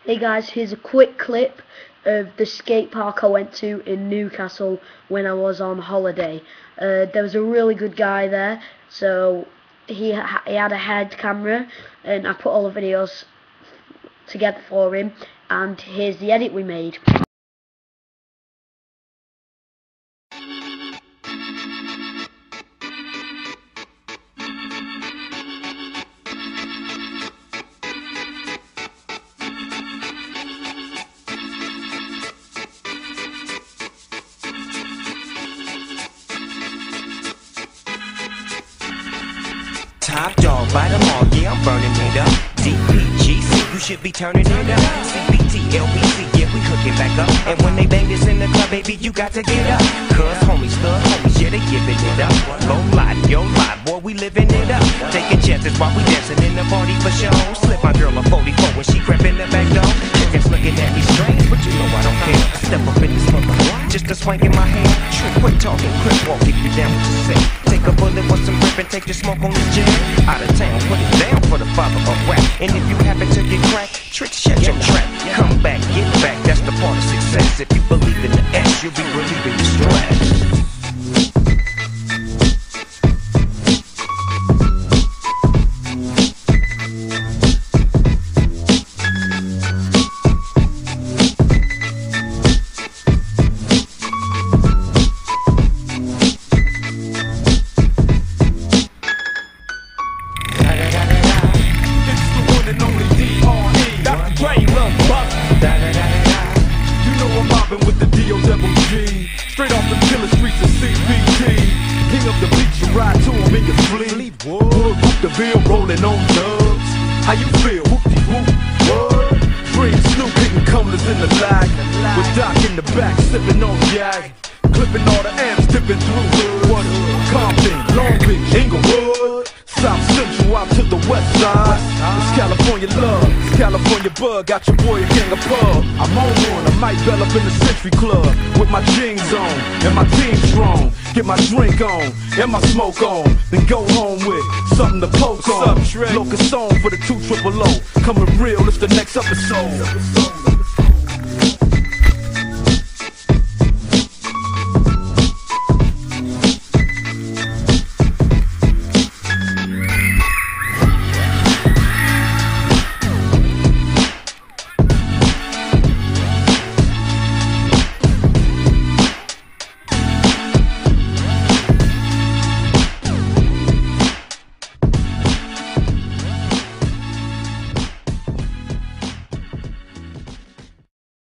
Hey guys, here's a quick clip of the skate park I went to in Newcastle when I was on holiday. There was a really good guy there, so he had a head camera, and I put all the videos together for him, and here's the edit we made. Top dog by the mall, yeah, I'm burning it up. DPGC, you should be turning it up. CBT, LBC, yeah, we cooking back up. And when they bang this in the club, baby, you got to get up. Cause homies, yeah, they giving it up. Go live, yo live, boy, we living it up. Taking chances while we dancing in the party for show. Slip my girl a 44 when she crept in the back door. Chickens looking at me strange, but you know I don't care. I step up in this mother, just a swank in my hand. Trick, quit talking, quick walk, if you down what you say. Take a bullet with some grip and take the smoke on this jam. Out of town, put it down for the father of rap. And if you happen to get cracked, trick, shut your trap. Come back, get back, that's the part of success. If you believe in the S, you'll be relieving your stress. With the D-O-double-G, straight off the killer streets of CPT. King of the beach, you ride to him in your fleet. Wood, whoop the bill, rolling on dubs. How you feel? Whoop-de-whoop, what? Dream Snoop hitting cumblers in the lag. With Doc in the back, sipping on Jag. Clipping all the amps, dipping through hood. Compton, Long Beach, Inglewood. South Central out to the west side. It's California love, it's California bug. Got your boy a gang of pub. I'm on one, I might bell up in the Century Club with my jeans on and my team strong. Get my drink on and my smoke on, then go home with something to poke on. Locust song for the 2 triple O. Coming real, it's the next episode.